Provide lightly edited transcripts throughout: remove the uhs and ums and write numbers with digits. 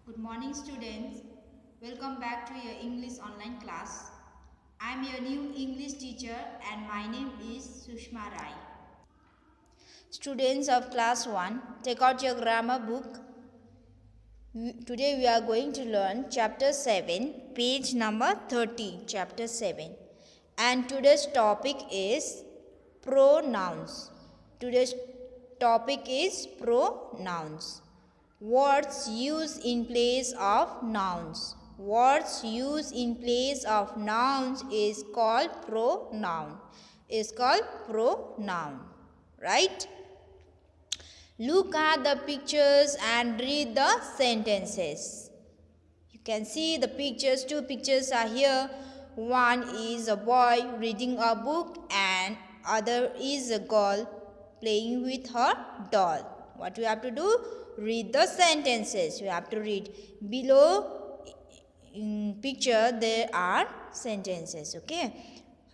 Good morning, students. Welcome back to your English online class. I am your new English teacher and my name is Sushma Rai. Students of class 1, take out your grammar book. Today we are going to learn chapter 7, page number 30, chapter 7. And today's topic is pronouns. Today's topic is pronouns. Words used in place of nouns. Words used in place of nouns is called pronoun. Is called pronoun. Right? Look at the pictures and read the sentences. You can see the pictures. Two pictures are here. One is a boy reading a book and other is a girl playing with her doll. What you have to do? Read the sentences. You have to read. Below in picture there are sentences. Okay.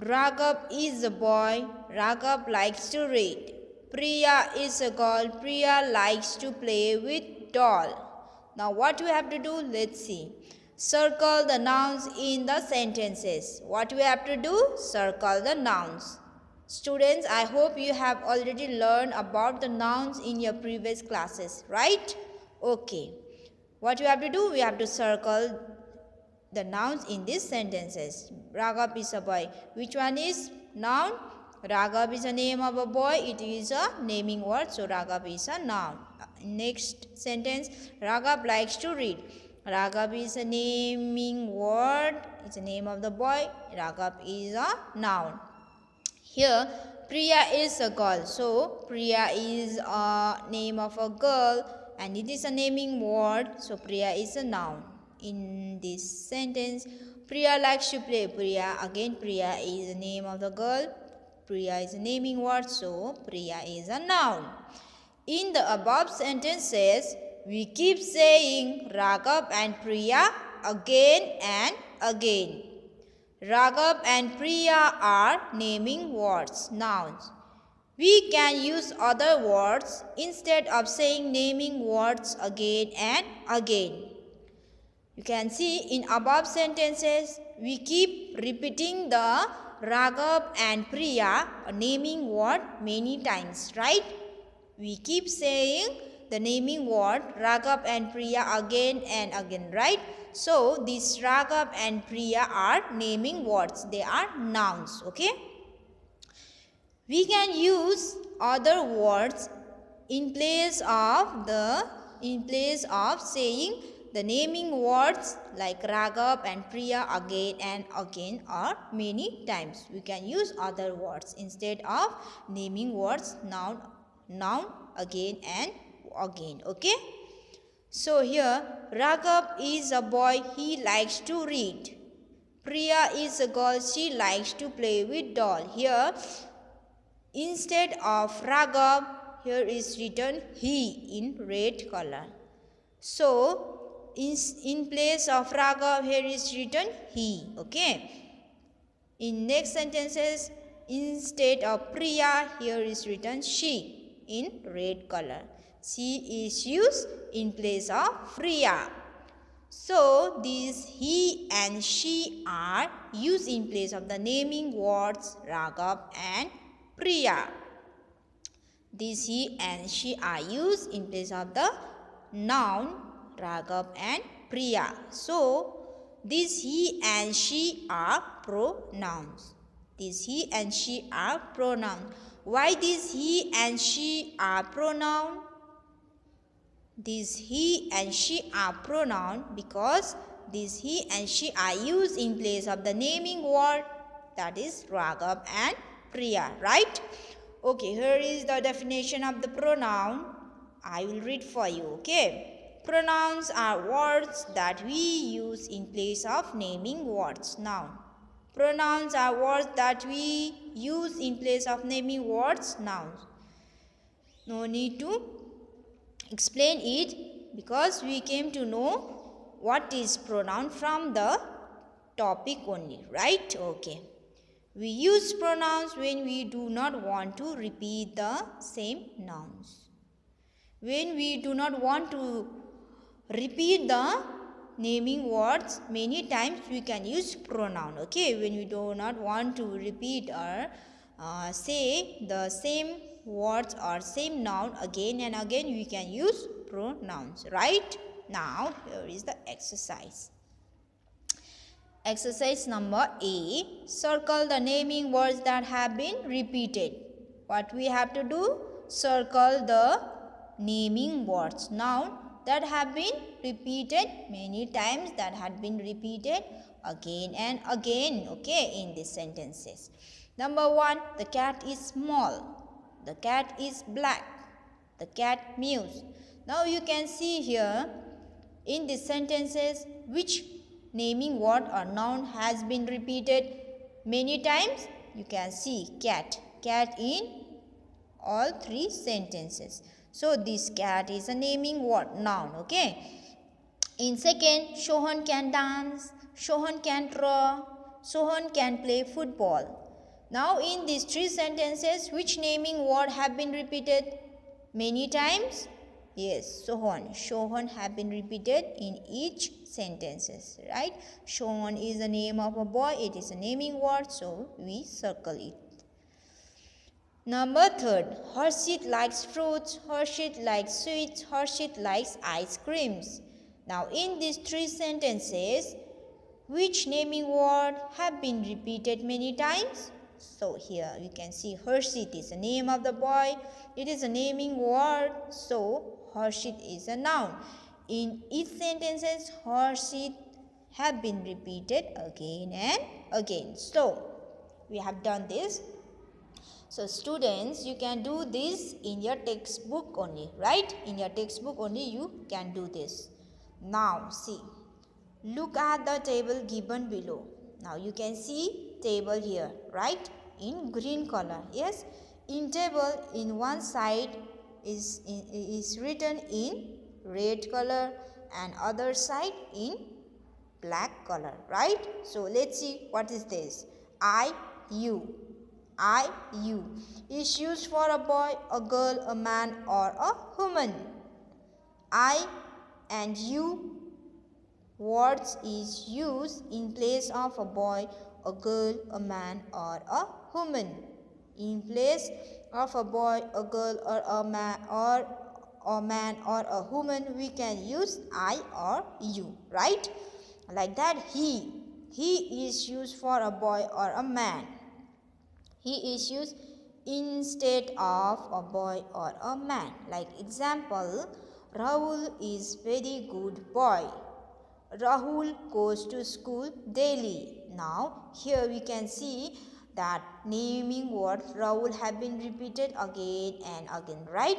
Raghav is a boy. Raghav likes to read. Priya is a girl. Priya likes to play with doll. Now what we have to do? Let's see. Circle the nouns in the sentences. What we have to do? Circle the nouns. Students, I hope you have already learned about the nouns in your previous classes, right? Okay. What you have to do? We have to circle the nouns in these sentences. Raghav is a boy. Which one is noun? Raghav is a name of a boy. It is a naming word. So Raghav is a noun. Next sentence. Raghav likes to read. Raghav is a naming word. It's a name of the boy. Raghav is a noun. Here Priya is a girl. So Priya is a name of a girl and it is a naming word. So Priya is a noun. In this sentence, Priya likes to play. Priya is the name of the girl. Priya is a naming word, so Priya is a noun. In the above sentences, we keep saying Raghav and Priya again and again. Raghav and Priya are naming words, nouns. We can use other words instead of saying naming words again and again. You can see in above sentences, we keep repeating the Raghav and Priya naming word many times, right? We keep saying the naming word Raghav and Priya again and again, right? So, these Raghav and Priya are naming words. They are nouns, okay? We can use other words in place of saying the naming words like Raghav and Priya again and again or many times. We can use other words instead of naming words noun again and again. Okay. So here Raghav is a boy. He likes to read. Priya is a girl. She likes to play with doll. Here instead of Raghav, here is written he in red color. So in place of Raghav, here is written he. Okay. In next sentences, instead of Priya, here is written she in red color. She is used in place of Priya. So these he and she are used in place of the naming words Raghav and Priya. These he and she are used in place of the noun Raghav and Priya. So, these he and she are pronouns. These he and she are pronouns. Why these he and she are pronoun? These he and she are pronoun because these he and she are used in place of the naming word, that is Raghav and Priya, right? Okay, here is the definition of the pronoun. I will read for you, okay? Pronouns are words that we use in place of naming words. Noun. Pronouns are words that we use in place of naming words. Nouns. No need to explain it because we came to know what is pronoun from the topic only, right? Okay. We use pronouns when we do not want to repeat the same nouns. When we do not want to repeat the naming words many times, we can use pronoun. Okay, when we do not want to repeat or say the same words or same noun again and again, we can use pronouns. Right? Now here is the exercise. Exercise number A. Circle the naming words that have been repeated. What we have to do? Circle the naming words, noun that have been repeated many times, that had been repeated again and again, okay, in these sentences. Number 1, the cat is small. The cat is black. The cat mews. Now you can see here in these sentences which naming word or noun has been repeated many times. You can see cat. Cat in all 3 sentences. So this cat is a naming word, noun, okay. In second, Sohan can dance, Sohan can draw, Sohan can play football. Now in these 3 sentences, which naming word have been repeated many times? Yes, Sohan. Sohan have been repeated in each sentences, right? Sohan is the name of a boy. It is a naming word, so we circle it. Number 3, Harshit likes fruits, Harshit likes sweets, Harshit likes ice creams. Now in these 3 sentences, which naming word have been repeated many times? So here you can see Harshit is the name of the boy. It is a naming word, so Harshit is a noun. In each sentences, Harshit have been repeated again and again. So we have done this. So students, you can do this in your textbook only, right? In your textbook only you can do this. Now see, look at the table given below. Now you can see table here, right? In green color. Yes, in table, in one side is written in red color and other side in black color, right? So let's see what is this. IU. IU is used for a boy, a girl, a man or a woman. I and you words is used in place of a boy, a girl, a man or a woman. In place of a boy, a girl or a man or a woman, we can use I or you, right? Like that, he is used for a boy or a man. He is used instead of a boy or a man. Like example, Rahul is very good boy. Rahul goes to school daily. Now here we can see that naming words Rahul have been repeated again and again, right?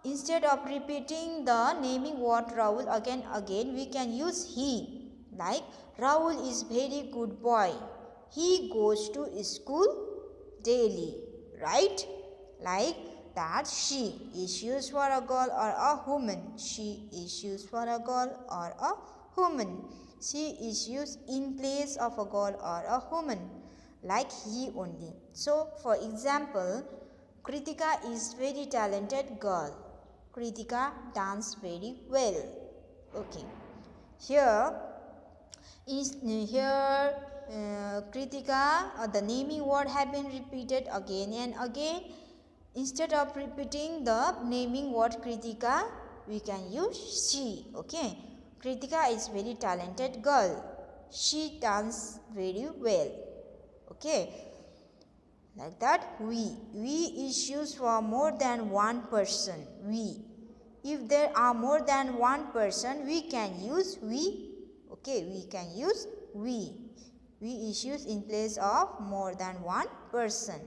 Instead of repeating the naming word Rahul again, we can use he. Like Rahul is very good boy. He goes to school daily, right? Like that, she is used for a girl or a woman. She is used for a girl or a woman. She is used in place of a girl or a woman, like he only. So, for example, Kritika is very talented girl. Kritika dances very well. Okay. Here, Kritika, the naming word have been repeated again and again. Instead of repeating the naming word Kritika, we can use she. Okay. Kritika is very talented girl. She dances very well. Okay. Like that, we is used for more than one person. We. If there are more than one person, we can use we. Okay, we can use we. We is used in place of more than one person.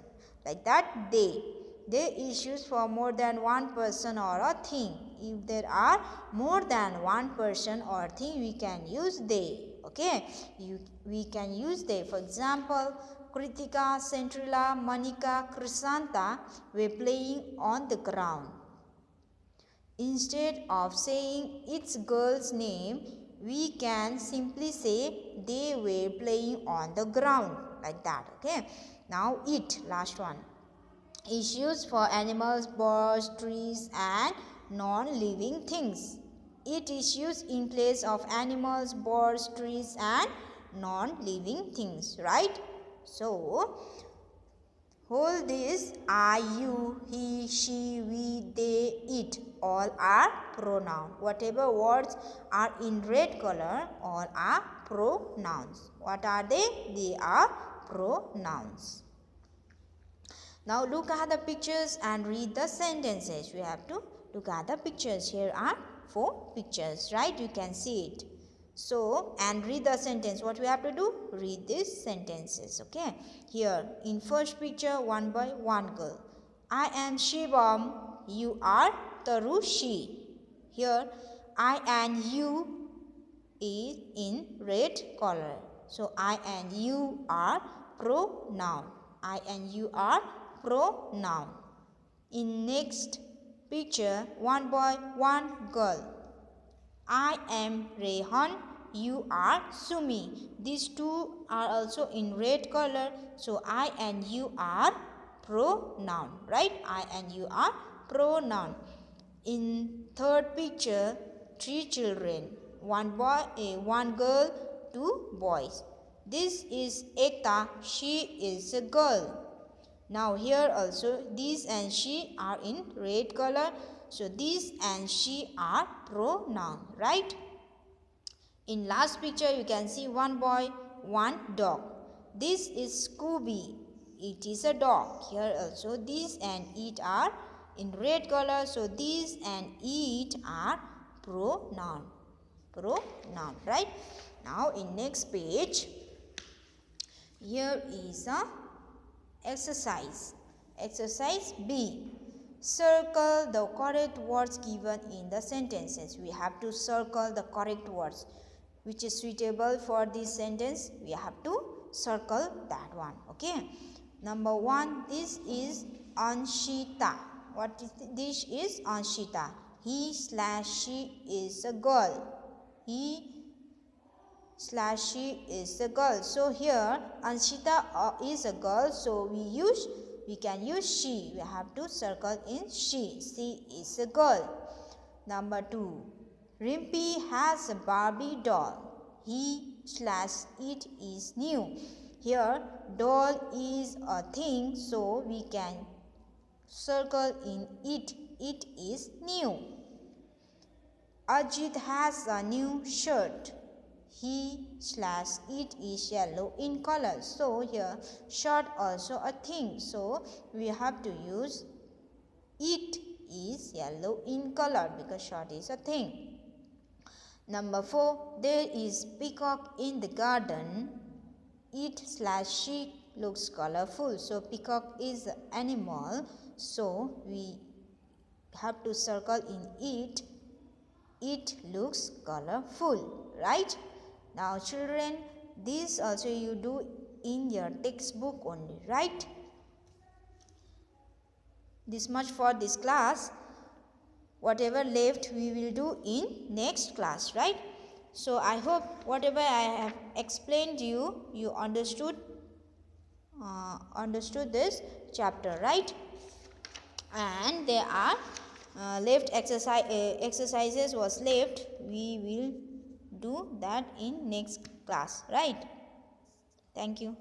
Like that, they. They is used for more than one person or a thing. If there are more than one person or thing, we can use they. Okay, we can use they. For example, Kritika, Centrila, Monica, Krisanta were playing on the ground. Instead of saying its girl's name, we can simply say they were playing on the ground, like that. Okay. Now it, last one, is used for animals, birds, trees and non-living things. It is used in place of animals, birds, trees and non-living things, right? So, hold this I, you, he, she, we, they, it all are pronoun. Whatever words are in red color all are pronouns. What are they? They are pronouns. Now look at the pictures and read the sentences. We have to look at the pictures. Here are 4 pictures, right? You can see it. So, and read the sentence. What we have to do? Read these sentences, okay? Here, in first picture, one boy, one girl. I am Shivam, you are Tarushi. Here, I and you is in red color. So, I and you are pronoun. I and you are pronoun. In next picture, one boy, one girl. I am Rehan, you are Sumi. These two are also in red color. So, I and you are pronoun, right? I and you are pronoun. In third picture, 3 children. One boy, one girl, 2 boys. This is Ekta, she is a girl. Now here also these and she are in red color. So these and she are pronoun, right? In last picture you can see one boy, one dog. This is Scooby. It is a dog. Here also these and it are in red color. So these and it are pronoun. Pronoun, right? Now in next page, here is a exercise. Exercise B. Circle the correct words given in the sentences. We have to circle the correct words. Which is suitable for this sentence, we have to circle that one. Okay. Number 1, this is Anshita. What is this is Anshita. He/she is a girl. He/she is a girl. So here Anshita is a girl. So we can use she. We have to circle in she. She is a girl. Number 2. Rimpy has a Barbie doll. He/it is new. Here doll is a thing. So we can circle in it. It is new. Ajit has a new shirt. He/it is yellow in color. So here shirt also a thing. So we have to use it is yellow in color because shirt is a thing. Number 4, there is peacock in the garden. It/she looks colorful. So peacock is an animal. So we have to circle in it. It looks colorful, right? Now children, this also you do in your textbook only, right? This much for this class. Whatever left we will do in next class, right? So I hope whatever I have explained to you, you understood this chapter, right? And there are left exercises was left. We will do that in next class, right? Thank you.